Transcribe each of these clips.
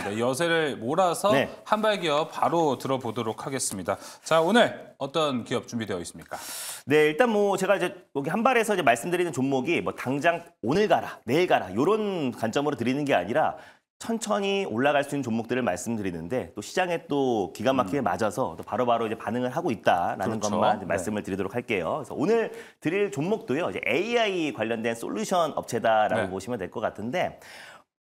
네, 여세를 몰아서 네. 한발 기업 바로 들어보도록 하겠습니다. 자, 오늘 어떤 기업 준비되어 있습니까? 네, 일단 뭐 제가 이제 여기 한발에서 이제 말씀드리는 종목이 뭐 당장 오늘 가라, 내일 가라 이런 관점으로 드리는 게 아니라 천천히 올라갈 수 있는 종목들을 말씀드리는데 또 시장에 또 기가 막히게 맞아서 또 바로바로 이제 반응을 하고 있다라는 그렇죠. 것만 네. 말씀을 드리도록 할게요. 그래서 오늘 드릴 종목도요, 이제 AI 관련된 솔루션 업체다라고 네. 보시면 될 것 같은데.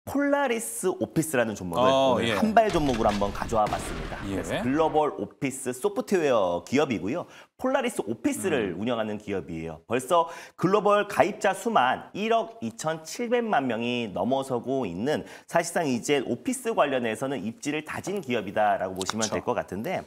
폴라리스 오피스라는 종목을 오늘 예. 한발 종목으로 한번 가져와 봤습니다. 예. 그래서 글로벌 오피스 소프트웨어 기업이고요. 폴라리스 오피스를 운영하는 기업이에요. 벌써 글로벌 가입자 수만 1억 2,700만 명이 넘어서고 있는 사실상 이제 오피스 관련해서는 입지를 다진 기업이다라고 보시면 그렇죠. 될 것 같은데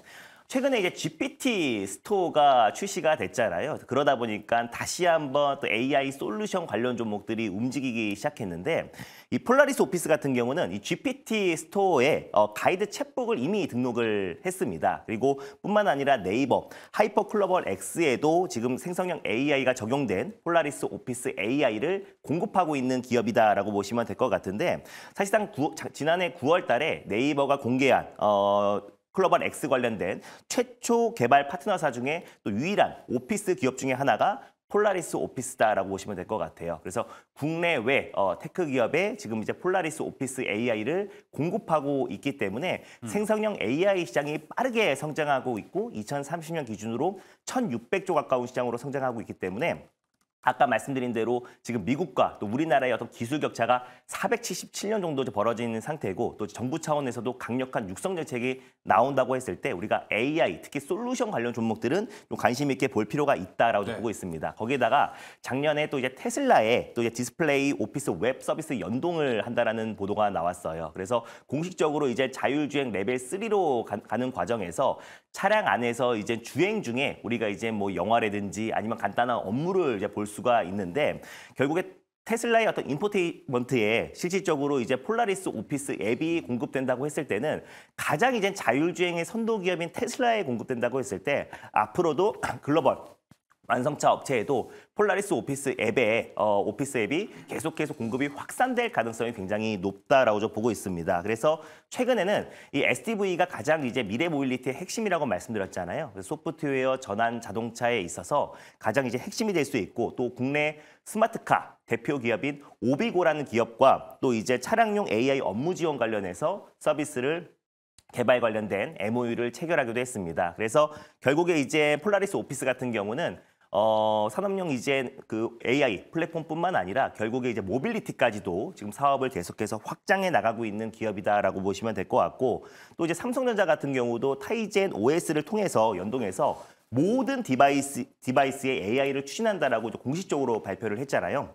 최근에 이제 GPT 스토어가 출시가 됐잖아요. 그러다 보니까 다시 한번 또 AI 솔루션 관련 종목들이 움직이기 시작했는데 이 폴라리스 오피스 같은 경우는 이 GPT 스토어에 가이드 챗북을 이미 등록을 했습니다. 그리고 뿐만 아니라 네이버, 하이퍼 클로벌 X에도 지금 생성형 AI가 적용된 폴라리스 오피스 AI를 공급하고 있는 기업이다라고 보시면 될 것 같은데 사실상 지난해 9월 달에 네이버가 공개한 클로벌 X 관련된 최초 개발 파트너사 중에 또 유일한 오피스 기업 중에 하나가 폴라리스 오피스다라고 보시면 될 것 같아요. 그래서 국내외 테크 기업에 지금 이제 폴라리스 오피스 AI를 공급하고 있기 때문에 생성형 AI 시장이 빠르게 성장하고 있고 2030년 기준으로 1,600조 가까운 시장으로 성장하고 있기 때문에 아까 말씀드린 대로 지금 미국과 또 우리나라의 어떤 기술 격차가 477년 정도 벌어지는 상태고 또 정부 차원에서도 강력한 육성 정책이 나온다고 했을 때 우리가 AI, 특히 솔루션 관련 종목들은 좀 관심 있게 볼 필요가 있다라고 보고 있습니다. 거기에다가 작년에 또 이제 테슬라의 또 이제 디스플레이 오피스 웹 서비스 연동을 한다라는 보도가 나왔어요. 그래서 공식적으로 이제 자율주행 레벨 3로 가는 과정에서 차량 안에서 이제 주행 중에 우리가 이제 뭐 영화라든지 아니면 간단한 업무를 이제 볼 수가 있는데 결국에 테슬라의 어떤 인포테인먼트에 실질적으로 이제 폴라리스 오피스 앱이 공급된다고 했을 때는 가장 이제 자율주행의 선도 기업인 테슬라에 공급된다고 했을 때 앞으로도 글로벌 완성차 업체에도 폴라리스 오피스 앱에 오피스 앱이 계속해서 공급이 확산될 가능성이 굉장히 높다라고 저 보고 있습니다. 그래서 최근에는 이 SDV가 가장 이제 미래 모빌리티의 핵심이라고 말씀드렸잖아요. 그래서 소프트웨어 전환 자동차에 있어서 가장 이제 핵심이 될 수 있고 또 국내 스마트카 대표 기업인 오비고라는 기업과 또 이제 차량용 AI 업무 지원 관련해서 서비스를 개발 관련된 MOU를 체결하기도 했습니다. 그래서 결국에 이제 폴라리스 오피스 같은 경우는 산업용 이제 그 AI 플랫폼뿐만 아니라 결국에 이제 모빌리티까지도 지금 사업을 계속해서 확장해 나가고 있는 기업이다라고 보시면 될 것 같고 또 이제 삼성전자 같은 경우도 타이젠 OS를 통해서 연동해서 모든 디바이스에 AI를 추진한다라고 공식적으로 발표를 했잖아요.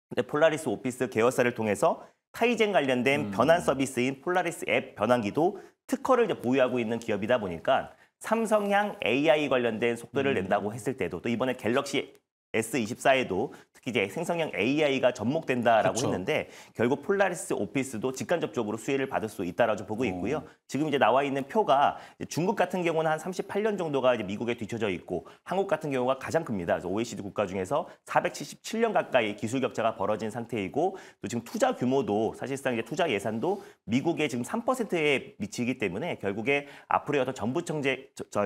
근데 폴라리스 오피스 계열사를 통해서 타이젠 관련된 변환 서비스인 폴라리스 앱 변환기도 특허를 이제 보유하고 있는 기업이다 보니까 삼성향 AI 관련된 속도를 낸다고 했을 때도 또 이번에 갤럭시 S24에도 특히 이제 생성형 AI가 접목된다라고 그렇죠. 했는데 결국 폴라리스 오피스도 직간접적으로 수혜를 받을 수 있다라고 보고 있고요. 지금 이제 나와 있는 표가 중국 같은 경우는 한 38년 정도가 이제 미국에 뒤쳐져 있고 한국 같은 경우가 가장 큽니다. 그래서 OECD 국가 중에서 477년 가까이 기술 격차가 벌어진 상태이고 또 지금 투자 규모도 사실상 이제 투자 예산도 미국의 지금 3%에 미치기 때문에 결국에 앞으로의 어떤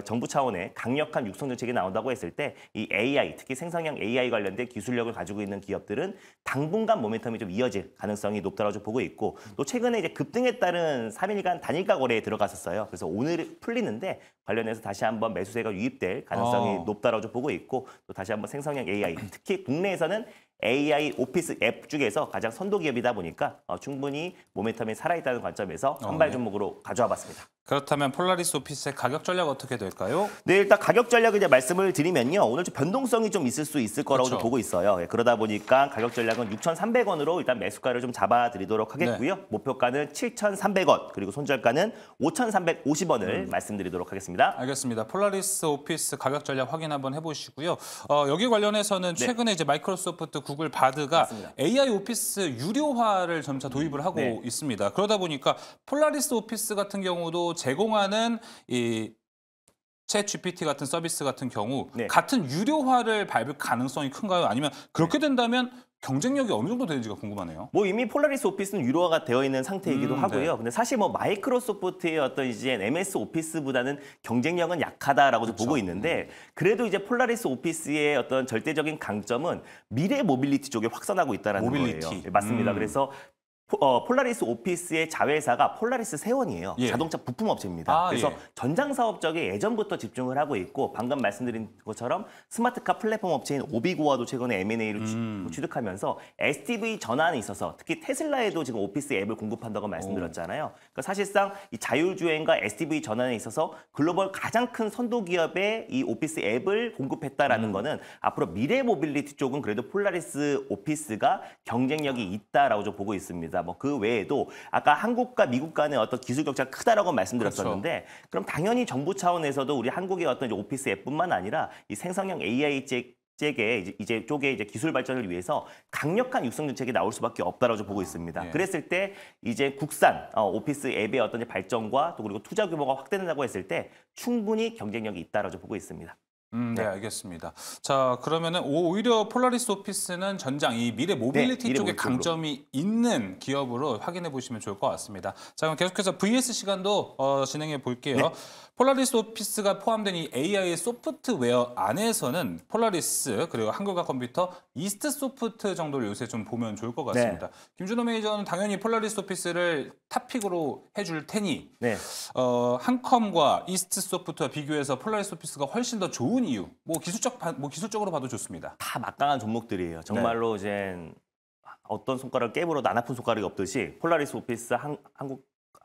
정부 차원의 강력한 육성 정책이 나온다고 했을 때 이 AI 특히 생성형 AI 관련된 기술력을 가지고 있는 기업들은 당분간 모멘텀이 좀 이어질 가능성이 높다고 보고 있고 또 최근에 이제 급등에 따른 3일간 단일가 거래에 들어갔었어요. 그래서 오늘 풀리는데 관련해서 다시 한번 매수세가 유입될 가능성이 높다고 보고 있고 또 다시 한번 생성형 AI 특히 국내에서는 AI 오피스 앱 중에서 가장 선도 기업이다 보니까 충분히 모멘텀이 살아있다는 관점에서 한발 종목으로 가져와 봤습니다. 그렇다면 폴라리스 오피스의 가격 전략 어떻게 될까요? 네, 일단 가격 전략을 이제 말씀을 드리면요. 오늘 좀 변동성이 좀 있을 수 있을 거라고 그렇죠. 보고 있어요. 예, 그러다 보니까 가격 전략은 6,300원으로 일단 매수가를 좀 잡아드리도록 하겠고요. 목표가는 7,300원, 그리고 손절가는 5,350원을 말씀드리도록 하겠습니다. 알겠습니다. 폴라리스 오피스 가격 전략 확인 한번 해보시고요. 여기 관련해서는 최근에 이제 마이크로소프트, 구글, 바드가 맞습니다. AI 오피스 유료화를 점차 도입을 하고 있습니다. 그러다 보니까 폴라리스 오피스 같은 경우도 제공하는 이 챗 GPT 같은 서비스 같은 경우 같은 유료화를 밟을 가능성이 큰가요? 아니면 그렇게 된다면 경쟁력이 어느 정도 되는지가 궁금하네요. 뭐 이미 폴라리스 오피스는 유료화가 되어 있는 상태이기도 하고요. 네. 근데 사실 뭐 마이크로소프트의 어떤 이제 MS 오피스보다는 경쟁력은 약하다라고 좀 보고 있는데 그래도 이제 폴라리스 오피스의 어떤 절대적인 강점은 미래 모빌리티 쪽에 확산하고 있다라는 모빌리티. 거예요. 네, 맞습니다. 그래서 폴라리스 오피스의 자회사가 폴라리스 세원이에요. 예. 자동차 부품 업체입니다. 그래서 예. 전장 사업 쪽에 예전부터 집중을 하고 있고 방금 말씀드린 것처럼 스마트카 플랫폼 업체인 오비고아도 최근에 M&A를 취득하면서 SDV 전환에 있어서 특히 테슬라에도 지금 오피스 앱을 공급한다고 말씀드렸잖아요. 그러니까 사실상 이 자율주행과 SDV 전환에 있어서 글로벌 가장 큰 선도 기업에 이 오피스 앱을 공급했다라는 거는 앞으로 미래 모빌리티 쪽은 그래도 폴라리스 오피스가 경쟁력이 있다라고 좀 보고 있습니다. 뭐 그 외에도 아까 한국과 미국 간의 어떤 기술 격차가 크다라고 말씀드렸었는데 그럼 당연히 정부 차원에서도 우리 한국의 어떤 이제 오피스 앱뿐만 아니라 이 생성형 AI 쪽에 이제 기술 발전을 위해서 강력한 육성 정책이 나올 수밖에 없다라고 좀 보고 있습니다. 예. 그랬을 때 이제 국산 오피스 앱의 어떤 이제 발전과 또 그리고 투자 규모가 확대된다고 했을 때 충분히 경쟁력이 있다라고 좀 보고 있습니다. 네, 알겠습니다. 자, 그러면은 오히려 폴라리스 오피스는 전장 이 미래 모빌리티 미래 쪽에 모빌리티 강점이 있는 기업으로 확인해 보시면 좋을 것 같습니다. 자, 그럼 계속해서 VS 시간도 진행해 볼게요. 네. 폴라리스 오피스가 포함된 이 AI 소프트웨어 안에서는 폴라리스 그리고 한글과 컴퓨터, 이스트 소프트 정도를 요새 좀 보면 좋을 것 같습니다. 김준호 매니저는 당연히 폴라리스 오피스를 탑픽으로 해줄 테니 네. 한컴과 이스트 소프트와 비교해서 폴라리스 오피스가 훨씬 더 좋은 이유, 뭐 기술적으로 봐도 좋습니다. 다 막강한 종목들이에요. 정말로 이제 어떤 손가락을 깨물어도 안 아픈 손가락이 없듯이 폴라리스 오피스,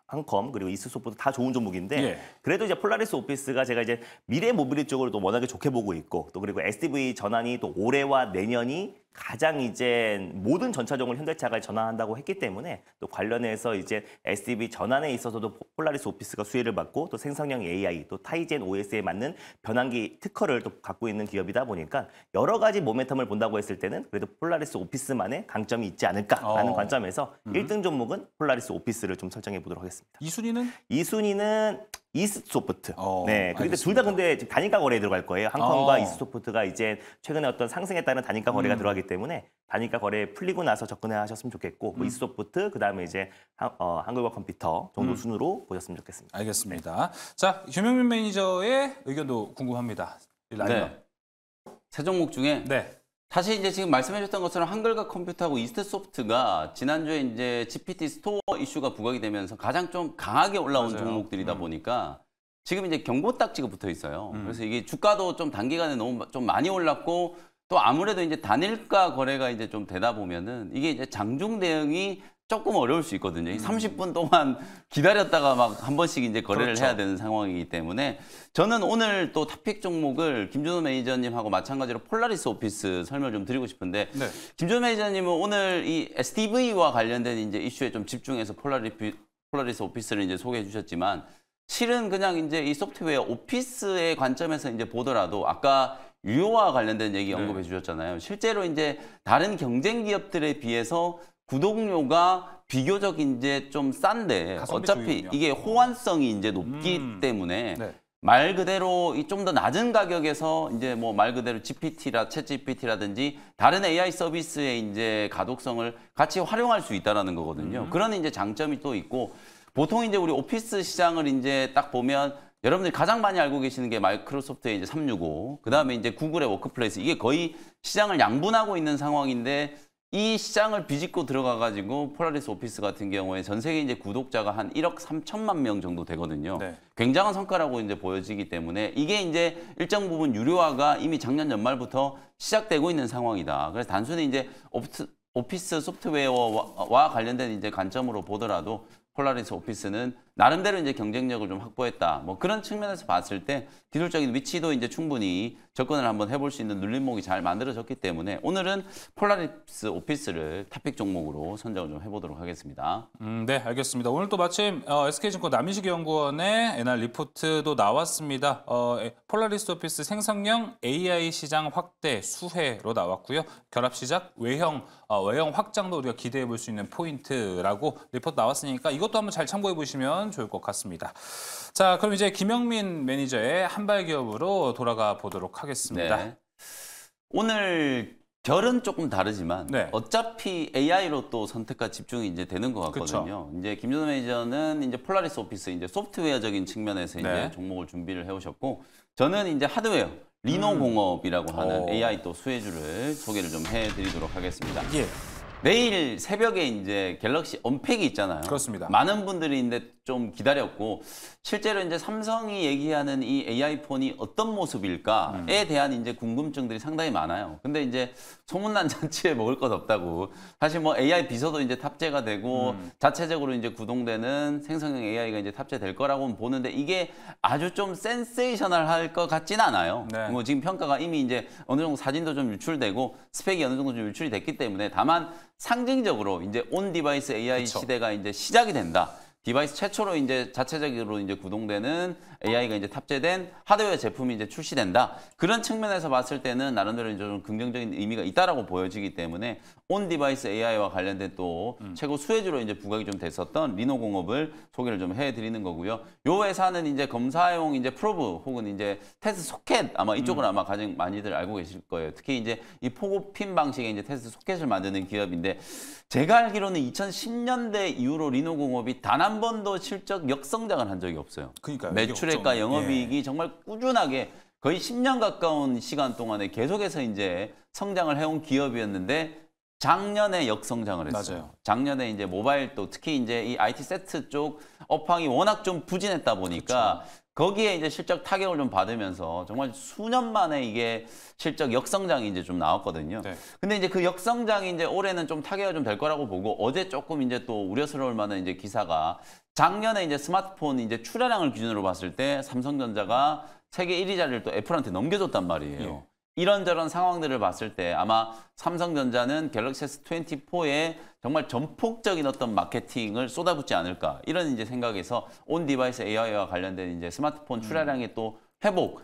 한컴 그리고 이스소프트 다 좋은 종목인데 예. 그래도 이제 폴라리스 오피스가 제가 이제 미래 모빌리티 쪽으로 또 워낙에 좋게 보고 있고 또 그리고 SDV 전환이 또 올해와 내년이 가장 이제 모든 전차종을 현대차가 전환한다고 했기 때문에 또 관련해서 이제 SDV 전환에 있어서도 폴라리스 오피스가 수혜를 받고 또 생성형 AI 또 타이젠 OS에 맞는 변환기 특허를 또 갖고 있는 기업이다 보니까 여러 가지 모멘텀을 본다고 했을 때는 그래도 폴라리스 오피스만의 강점이 있지 않을까라는 관점에서 1등 종목은 폴라리스 오피스를 좀 설정해 보도록 하겠습니다. 이 순위는 2순위는 이스소프트. 네, 근데 둘 알겠습니다. 다 근데 지금 단일가 거래에 들어갈 거예요. 한컴과 이스소프트가 이제 최근에 어떤 상승에 따른 단일가 거래가 들어가기 때문에 단일가 거래 풀리고 나서 접근해 하셨으면 좋겠고 뭐 이스소프트 그다음에 이제 한글과 컴퓨터 정도 순으로 보셨으면 좋겠습니다. 알겠습니다. 자, 김영민 매니저의 의견도 궁금합니다. 이 라인업. 네. 세 종목 중에 네. 사실 이제 지금 말씀해줬던 것처럼 한글과 컴퓨터하고 이스트 소프트가 지난주에 이제 GPT 스토어 이슈가 부각이 되면서 가장 좀 강하게 올라온 맞아요. 종목들이다 보니까 지금 이제 경고 딱지가 붙어 있어요. 그래서 이게 주가도 좀 단기간에 너무 좀 많이 올랐고 또 아무래도 이제 단일가 거래가 이제 좀 되다 보면은 이게 이제 장중 대응이 조금 어려울 수 있거든요. 30분 동안 기다렸다가 막 한 번씩 이제 거래를 그렇죠. 해야 되는 상황이기 때문에 저는 오늘 또 탑픽 종목을 김준호 매니저님하고 마찬가지로 폴라리스 오피스 설명을 좀 드리고 싶은데 네. 김준호 매니저님은 오늘 이 SDV와 관련된 이제 이슈에 좀 집중해서 폴라리스 오피스를 이제 소개해 주셨지만 실은 그냥 이제 이 소프트웨어 오피스의 관점에서 이제 보더라도 아까 유효와 관련된 얘기 언급해 주셨잖아요. 실제로 이제 다른 경쟁 기업들에 비해서 구독료가 비교적 이제 좀 싼데 어차피 가성비주의군요. 이게 호환성이 이제 높기 때문에 네. 말 그대로 좀 더 낮은 가격에서 이제 뭐 말 그대로 챗 GPT라든지 다른 AI 서비스의 이제 가독성을 같이 활용할 수 있다라는 거거든요. 그런 이제 장점이 또 있고 보통 이제 우리 오피스 시장을 이제 딱 보면 여러분들이 가장 많이 알고 계시는 게 마이크로소프트의 이제 365, 그다음에 이제 구글의 워크플레이스 이게 거의 시장을 양분하고 있는 상황인데 이 시장을 비집고 들어가가지고 폴라리스 오피스 같은 경우에 전 세계 이제 구독자가 한 1억 3천만 명 정도 되거든요. 네. 굉장한 성과라고 이제 보여지기 때문에 이게 이제 일정 부분 유료화가 이미 작년 연말부터 시작되고 있는 상황이다. 그래서 단순히 이제 오피스 소프트웨어와 관련된 이제 관점으로 보더라도 폴라리스 오피스는 나름대로 이제 경쟁력을 좀 확보했다. 뭐 그런 측면에서 봤을 때 기술적인 위치도 이제 충분히 접근을 한번 해볼 수 있는 눌림목이 잘 만들어졌기 때문에 오늘은 폴라리스 오피스를 탑픽 종목으로 선정을 좀 해보도록 하겠습니다. 네, 알겠습니다. 오늘 또 마침 SK증권 남인식 연구원의 NR 리포트도 나왔습니다. 폴라리스 오피스 생성형 AI 시장 확대 수혜로 나왔고요. 결합 시작 외형 확장도 우리가 기대해 볼 수 있는 포인트라고 리포트 나왔으니까 이것도 한번 잘 참고해 보시면 좋을 것 같습니다. 자, 그럼 이제 김영민 매니저의 한발 기업으로 돌아가 보도록 하겠습니다. 네. 오늘 결은 조금 다르지만 네. 어차피 AI로 또 선택과 집중이 이제 되는 것 같거든요. 이제 김준호 매니저는 이제 폴라리스 오피스 이제 소프트웨어적인 측면에서 네. 이제 종목을 준비를 해오셨고 저는 이제 하드웨어 리노 공업이라고 하는 오. AI 또 수혜주를 소개를 좀 해드리도록 하겠습니다. 예. 내일 새벽에 이제 갤럭시 언팩이 있잖아요. 그렇습니다. 많은 분들이 이제 좀 기다렸고 실제로 이제 삼성이 얘기하는 이 AI 폰이 어떤 모습일까에 대한 이제 궁금증들이 상당히 많아요. 근데 이제 소문난 잔치에 먹을 것 없다고. 사실 뭐 AI 비서도 이제 탑재가 되고 자체적으로 이제 구동되는 생성형 AI가 이제 탑재될 거라고 보는데 이게 아주 좀 센세이셔널할 것 같지는 않아요. 네. 뭐 지금 평가가 이미 이제 어느 정도 사진도 좀 유출되고 스펙이 어느 정도 좀 유출이 됐기 때문에 다만 상징적으로 이제 온 디바이스 AI 그쵸. 시대가 이제 시작이 된다. 디바이스 최초로 이제 자체적으로 이제 구동되는 AI가 이제 탑재된 하드웨어 제품이 이제 출시된다. 그런 측면에서 봤을 때는 나름대로 이제 좀 긍정적인 의미가 있다라고 보여지기 때문에 온 디바이스 AI와 관련된 또 최고 수혜주로 이제 부각이 좀 됐었던 리노 공업을 소개를 좀 해드리는 거고요. 요 회사는 이제 검사용 이제 프로브 혹은 이제 테스트 소켓 아마 이쪽을 아마 가장 많이들 알고 계실 거예요. 특히 이제 이 포고핀 방식의 이제 테스트 소켓을 만드는 기업인데 제가 알기로는 2010년대 이후로 리노 공업이 단 한 번도 실적 역성장을 한 적이 없어요. 그러니까요. 매출액과 이게 영업이익이 정말 꾸준하게 거의 10년 가까운 시간 동안에 계속해서 이제 성장을 해온 기업이었는데 작년에 역성장을 했어요. 맞아요. 작년에 이제 모바일 또 특히 이제 이 IT 세트 쪽 업황이 워낙 좀 부진했다 보니까 거기에 이제 실적 타격을 좀 받으면서 정말 수년 만에 이게 실적 역성장이 이제 좀 나왔거든요. 네. 근데 이제 그 역성장이 이제 올해는 좀 타격이 좀 될 거라고 보고 어제 조금 이제 또 우려스러울 만한 이제 기사가 작년에 이제 스마트폰 이제 출하량을 기준으로 봤을 때 삼성전자가 세계 1위 자리를 또 애플한테 넘겨줬단 말이에요. 예. 이런저런 상황들을 봤을 때 아마 삼성전자는 갤럭시 S24에 정말 전폭적인 어떤 마케팅을 쏟아붓지 않을까 이런 이제 생각에서 온 디바이스 AI와 관련된 이제 스마트폰 출하량의 또 회복.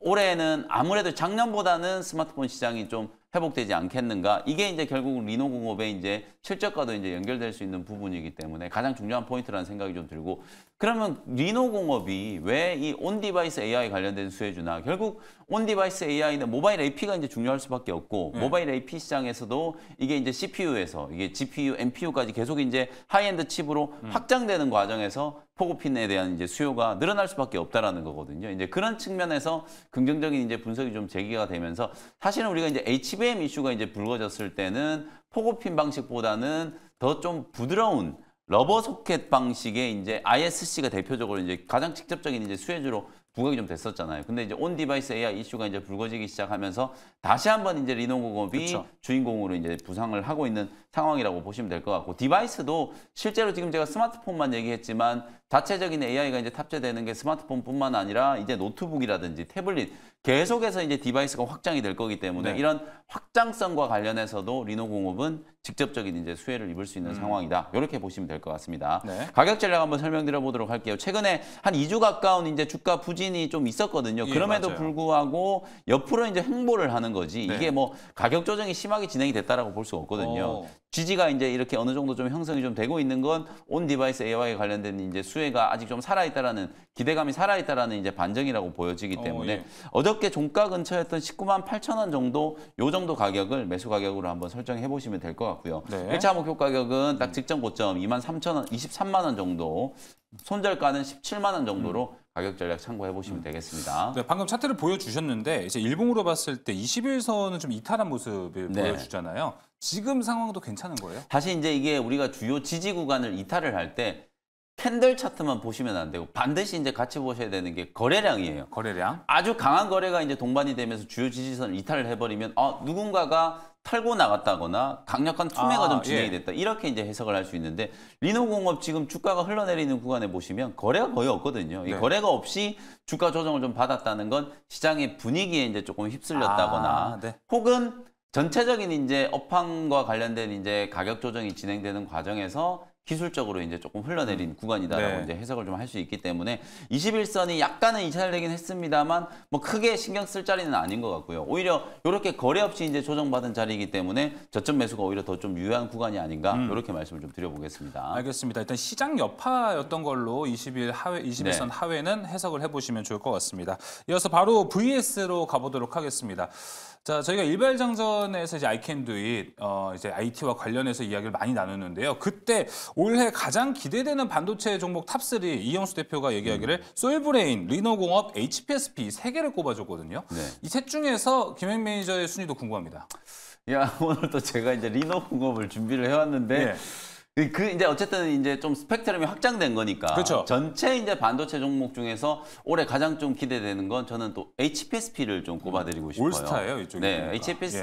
올해는 아무래도 작년보다는 스마트폰 시장이 좀 회복되지 않겠는가. 이게 이제 결국 리노 공업의 이제 실적과도 이제 연결될 수 있는 부분이기 때문에 가장 중요한 포인트라는 생각이 좀 들고 그러면 리노 공업이 왜 이 온 디바이스 AI 관련된 수혜주나 결국 온 디바이스 AI는 모바일 AP가 이제 중요할 수밖에 없고 모바일 AP 시장에서도 이게 이제 CPU에서 이게 GPU, NPU까지 계속 이제 하이엔드 칩으로 확장되는 과정에서 포고핀에 대한 이제 수요가 늘어날 수밖에 없다라는 거거든요. 이제 그런 측면에서 긍정적인 이제 분석이 좀 제기가 되면서 사실은 우리가 이제 HBM 이슈가 이제 불거졌을 때는 포고핀 방식보다는 더 좀 부드러운 러버 소켓 방식의 이제 ISC가 대표적으로 이제 가장 직접적인 이제 수혜주로 부각이 좀 됐었잖아요. 근데 이제 온 디바이스 AI 이슈가 이제 불거지기 시작하면서 다시 한번 이제 리노 공업이 그쵸. 주인공으로 이제 부상을 하고 있는 상황이라고 보시면 될 것 같고 디바이스도 실제로 지금 제가 스마트폰만 얘기했지만 자체적인 AI가 이제 탑재되는 게 스마트폰뿐만 아니라 이제 노트북이라든지 태블릿 계속해서 이제 디바이스가 확장이 될 거기 때문에 네. 이런 확장성과 관련해서도 리노 공업은 직접적인 이제 수혜를 입을 수 있는 상황이다. 이렇게 보시면 될 것 같습니다. 네. 가격 전략 한번 설명드려 보도록 할게요. 최근에 한 2주 가까운 이제 주가 부진이 좀 있었거든요. 예, 그럼에도 맞아요. 불구하고 옆으로 이제 횡보를 하는 거지. 네. 이게 뭐 가격 조정이 심하게 진행이 됐다라고 볼 수가 없거든요. 오. 지지가 이제 이렇게 어느 정도 좀 형성이 좀 되고 있는 건 온 디바이스 AI에 관련된 이제 수혜가 아직 좀 살아있다라는 기대감이 살아있다라는 이제 반증이라고 보여지기 때문에 예. 어저께 종가 근처였던 19만 8천 원 정도 요 정도 가격을 매수 가격으로 한번 설정해 보시면 될 것 같고요. 네. 1차 목표 가격은 딱 직전 고점 2만 3천 원, 23만 원 정도, 손절가는 17만 원 정도로 가격 전략 참고해 보시면 되겠습니다. 네, 방금 차트를 보여주셨는데 이제 일봉으로 봤을 때 21선은 좀 이탈한 모습을 네. 보여주잖아요. 지금 상황도 괜찮은 거예요? 다시 이제 이게 우리가 주요 지지 구간을 이탈을 할 때 캔들 차트만 보시면 안 되고 반드시 이제 같이 보셔야 되는 게 거래량이에요. 거래량? 아주 강한 거래가 이제 동반이 되면서 주요 지지선을 이탈을 해버리면 누군가가 털고 나갔다거나 강력한 투매가 좀 진행이 예. 됐다. 이렇게 이제 해석을 할 수 있는데 리노공업 지금 주가가 흘러내리는 구간에 보시면 거래가 거의 없거든요. 이 네. 거래가 없이 주가 조정을 좀 받았다는 건 시장의 분위기에 이제 조금 휩쓸렸다거나 네. 혹은 전체적인 이제 업황과 관련된 이제 가격 조정이 진행되는 과정에서 기술적으로 이제 조금 흘러내린 구간이다라고 이제 해석을 좀 할 수 있기 때문에 21선이 약간은 이탈되긴 했습니다만 뭐 크게 신경 쓸 자리는 아닌 것 같고요. 오히려 이렇게 거래 없이 이제 조정받은 자리이기 때문에 저점 매수가 오히려 더 좀 유효한 구간이 아닌가 이렇게 말씀을 좀 드려보겠습니다. 알겠습니다. 일단 시장 여파였던 걸로 21선 하회는 해석을 해보시면 좋을 것 같습니다. 이어서 바로 VS로 가보도록 하겠습니다. 자, 저희가 일발장전에서 이제 I can do it, 이제 IT와 관련해서 이야기를 많이 나눴는데요. 그때 올해 가장 기대되는 반도체 종목 탑3 이영수 대표가 얘기하기를 솔브레인, 리노공업, HPSP 3개를 꼽아줬거든요. 네. 이 셋 중에서 김행 매니저의 순위도 궁금합니다. 야, 오늘 또 제가 이제 리노공업을 준비를 해왔는데 이제 어쨌든 이제 좀 스펙트럼이 확장된 거니까 그렇죠. 전체 이제 반도체 종목 중에서 올해 가장 좀 기대되는 건 저는 또 HPSP를 좀 꼽아드리고 싶어요. 올스타예요, 이쪽이. 네,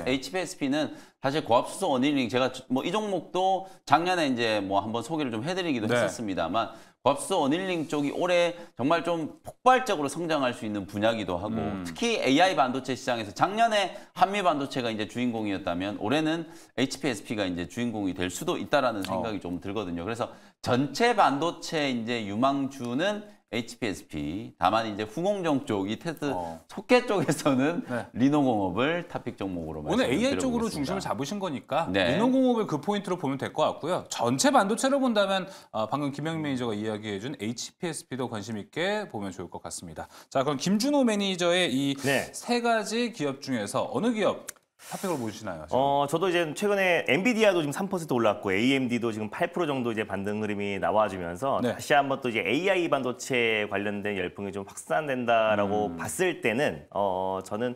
HPSP는 사실 고압수소 어닐링 제가 뭐 이 종목도 작년에 이제 뭐 한번 소개를 좀 해드리기도 했었습니다만 고압수소 어닐링 쪽이 올해 정말 좀 폭발적으로 성장할 수 있는 분야기도 하고 특히 AI 반도체 시장에서 작년에 한미 반도체가 이제 주인공이었다면 올해는 HPSP가 이제 주인공이 될 수도 있다라는 생각이 좀 들거든요. 그래서 전체 반도체 이제 유망주는 HPSP. 다만 이제 후공정 쪽, 이 테스트 속계 쪽에서는 리노공업을 탑픽 종목으로 오늘 AI 말씀드려보겠습니다. 쪽으로 중심을 잡으신 거니까 네. 리노공업을 그 포인트로 보면 될 것 같고요. 전체 반도체를 본다면 방금 김영 매니저가 이야기해준 HPSP도 관심 있게 보면 좋을 것 같습니다. 자, 그럼 김준호 매니저의 이 세 가지 기업 중에서 어느 기업 탑픽으로 보시나요? 저도 이제 최근에 엔비디아도 지금 3% 올랐고 AMD도 지금 8% 정도 이제 반등 흐름이 나와주면서 다시 한번 또 이제 AI 반도체 관련된 열풍이 좀 확산된다라고 봤을 때는 저는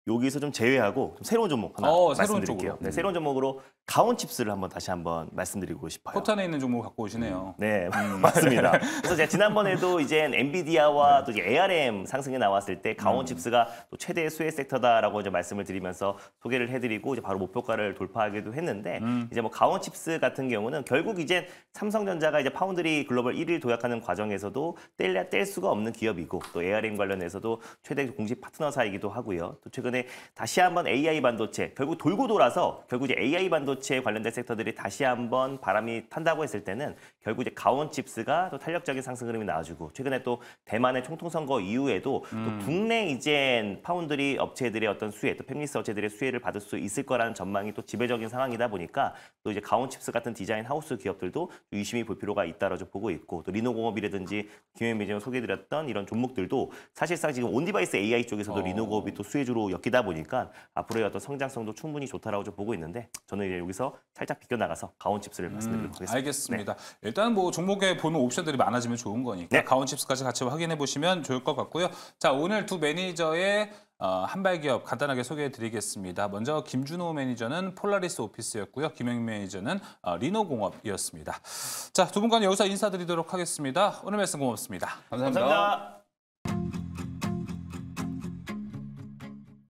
여기서 좀 제외하고 좀 새로운 종목 하나 말씀드릴게요. 네, 새로운 종목으로 가온칩스를 다시 한번 말씀드리고 싶어요. 포탄에 있는 종목을 갖고 오시네요. 네, 맞습니다. 그래서 제가 지난번에도 이제 엔비디아와 또 이제 ARM 상승이 나왔을 때 가온칩스가 또 최대 수혜 섹터다라고 이제 말씀을 드리면서 소개를 해드리고 이제 바로 목표가를 돌파하기도 했는데 이제 뭐 가온칩스 같은 경우는 결국 이제 삼성전자가 이제 파운드리 글로벌 1위를 도약하는 과정에서도 뗄 수가 없는 기업이고 또 ARM 관련해서도 최대 공식 파트너사이기도 하고요. 또 최근에 다시 한번 AI 반도체 결국 돌고 돌아서 결국 이제 AI 반도체 관련된 섹터들이 다시 한번 바람이 탄다고 했을 때는 결국 이제 가온칩스가 또 탄력적인 상승 흐름이 나와주고 최근에 또 대만의 총통 선거 이후에도 또 국내 이제 파운드리 업체들의 어떤 수혜, 또 팹리스 업체들의 수혜를 받을 수 있을 거라는 전망이 또 지배적인 상황이다 보니까 또 이제 가온칩스 같은 디자인 하우스 기업들도 유심히 볼 필요가 있다라고 좀 보고 있고 또 리노공업이라든지 김현 매니저 소개드렸던 이런 종목들도 사실상 지금 온디바이스 AI 쪽에서도 리노공업이 또 수혜주로 엮이다 보니까 앞으로의 어떤 성장성도 충분히 좋다라고 좀 보고 있는데 저는 이제 여기서 살짝 비껴나가서 가온칩스를 말씀드리도록 하겠습니다. 알겠습니다. 일단 뭐 종목에 보는 옵션들이 많아지면 좋은 거니까 가온칩스까지 같이 확인해 보시면 좋을 것 같고요. 자, 오늘 두 매니저의 한발 기업 간단하게 소개해 드리겠습니다. 먼저 김준호 매니저는 폴라리스 오피스였고요. 김영 매니저는 리노공업이었습니다. 자, 두 분과는 여기서 인사드리도록 하겠습니다. 오늘 말씀 고맙습니다. 감사합니다.